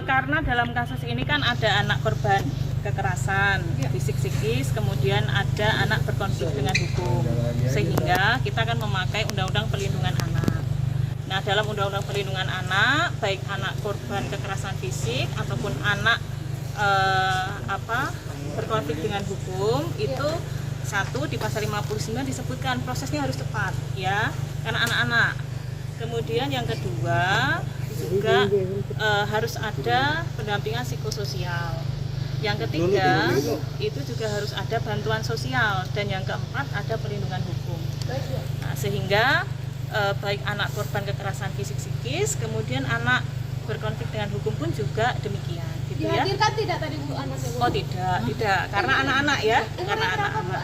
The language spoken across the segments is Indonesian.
Karena dalam kasus ini kan ada anak korban kekerasan fisik psikis, kemudian ada anak berkonflik dengan hukum, sehingga kita akan memakai Undang-Undang Perlindungan Anak. Nah, dalam Undang-Undang Perlindungan Anak, baik anak korban kekerasan fisik ataupun anak berkonflik dengan hukum, itu satu di pasal 59 disebutkan prosesnya harus cepat, ya, karena anak-anak. Kemudian yang kedua juga harus ada pendampingan psikososial. Yang ketiga itu juga harus ada bantuan sosial, dan yang keempat ada perlindungan hukum. Nah, sehingga baik anak korban kekerasan fisik psikis, kemudian anak berkonflik dengan hukum pun juga demikian, gitu ya. Dihadirkan tidak tadi Bu anaknya Bu? Oh tidak, karena anak-anak ya, karena anak-anak.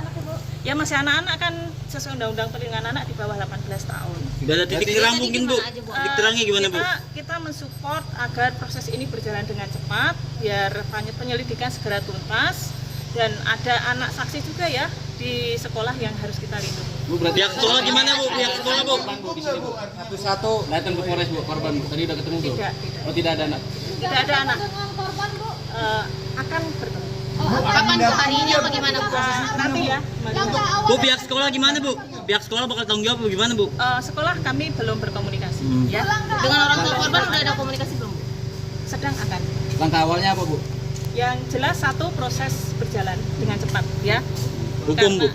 Ya masih anak-anak kan sesuai Undang-Undang Perlindungan Anak di bawah 18 tahun. Sudah ada titik terang mungkin Bu? Titik terangnya gimana Bu? Kita mensupport agar proses ini berjalan dengan cepat, biar penyelidikan segera tuntas, dan ada anak saksi juga ya di sekolah yang harus kita lindungi. Bu, berarti pihak sekolah gimana Bu? Pihak sekolah Bu? Di sini Bu. Satu-satu datang ke Polres Bu, korban Bu. Tadi udah ketemu Bu? Tidak. Oh, tidak ada anak? Tidak ada anak. Dengan korban Bu? Akan bertemu. Kapan Bu, hari ini apa gimana Bu? Nanti ya. Bu, pihak sekolah gimana Bu? Pihak sekolah bakal tanggung jawab Bu gimana Bu? Sekolah kami belum berkomunikasi. Ya. Dengan orang tua korban udah ada komunikasi belum Bu? Sedang akan. Langkah awalnya apa Bu? Yang jelas satu, proses berjalan dengan cepat ya. Hukum Bu?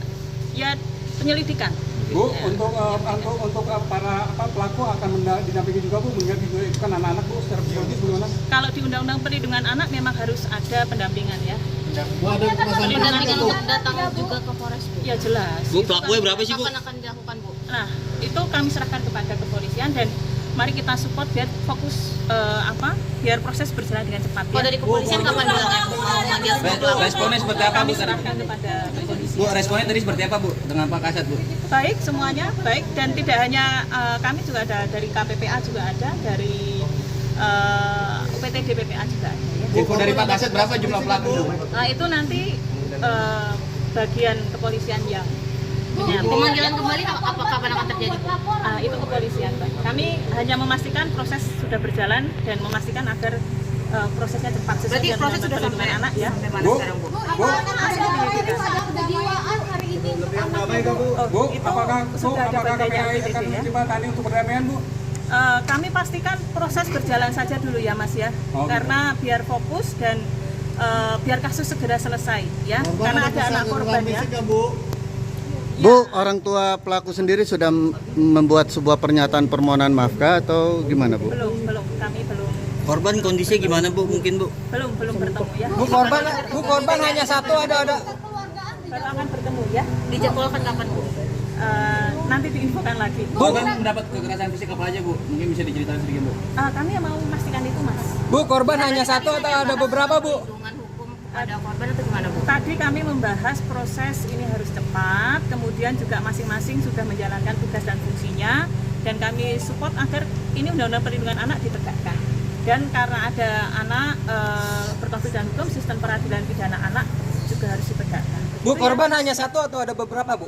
Ya penyelidikan. Bu, Ya. untuk para pelaku akan didampingi juga Bu, mengingat itu kan anak-anak Bu, secara psikologis bagaimana? Kalau di Undang-Undang Perlindungan Anak memang harus ada pendampingan ya. Bu, ada Pendampingan untuk datang juga ke Polres Bu? Ya jelas. Bu, pelakunya berapa sih Bu? Kapan akan dilakukan Bu? Nah, itu kami serahkan kepada kepolisian, dan mari kita support biar fokus biar proses berjalan dengan cepat. Kalau dari kepolisian kapan bilangnya Bu? Mau memanggil pelaku? Responnya seperti apa Bu Kami tadi? serahkan kepada kepolisian. Bu, responnya tadi seperti apa Bu dengan Pak Kasat Bu? Baik, semuanya baik, dan tidak hanya kami juga ada dari KPPA juga ada, dari UPTD PPA juga ada ya. Info dari Pak Kasat berapa jumlah pelaku Bu? Nah, itu nanti bagian kepolisian yang Pemanggilan kembali apa kapan akan terjadi Bu? itu kepolisian, Pak. Kami hanya memastikan proses sudah berjalan dan memastikan agar prosesnya cepat sesuai Berarti dengan proses Undang-Undang sudah sampai Perlindungan Anak ya. sampai mana Bu, sekarang Bu? Bu, Kejiwaan hari ini Bu, Itu apakah sudah ada KPI bagiannya akan PDD ya. menjembatani untuk perdamaian Bu? Kami pastikan proses berjalan saja dulu ya Mas ya, Oh, karena biar fokus dan biar kasus segera selesai ya, karena ada anak korban ya. Bu, orang tua pelaku sendiri sudah membuat sebuah pernyataan permohonan maaf kah atau gimana Bu? Belum, kami belum Korban kondisinya gimana Bu? Mungkin Bu? bertemu ya. Bu, korban hanya satu ada. Baru akan bertemu ya. Dijadwalkan kapan Bu? Nanti diinfokan lagi. Bu, kan mendapat kekerasan fisik apa aja Bu? Mungkin bisa diceritakan sedikit Bu. Kami yang mau memastikan itu Mas. Bu, korban hanya satu atau ada beberapa Bu? Perlindungan hukum ada korban atau gimana Bu? Tadi kami membahas proses ini harus cepat, kemudian juga masing-masing sudah menjalankan tugas dan fungsinya, dan kami support agar ini Undang-Undang Perlindungan Anak ditegakkan. Dan karena ada anak berkonflik dengan hukum, sistem peradilan pidana anak juga harus ditegakkan. Bu, korban hanya satu atau ada beberapa Bu?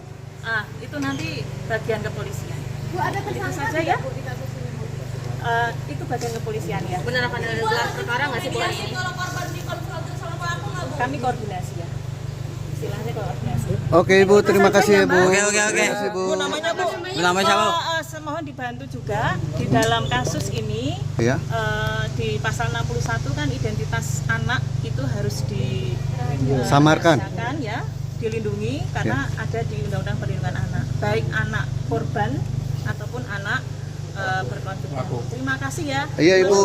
Itu nanti bagian kepolisian. Bu, ada Itu saja ya. Itu bagian kepolisian ya. Benar akan ada gelar perkara nggak sih Bu hari ini? Kami koordinasi ya. Istilahnya koordinasi. Oke Bu, terima kasih ya Bu. Oke. Terima kasih Bu. Namanya Bu? Namanya siapa? Mohon dibantu juga di dalam kasus ini. Ya. Di pasal 61 kan identitas anak itu harus Samarkan. ya, dilindungi karena ada di Undang-Undang Perlindungan Anak, baik anak korban ataupun anak berkonflik. Terima kasih ya. Iya Ibu,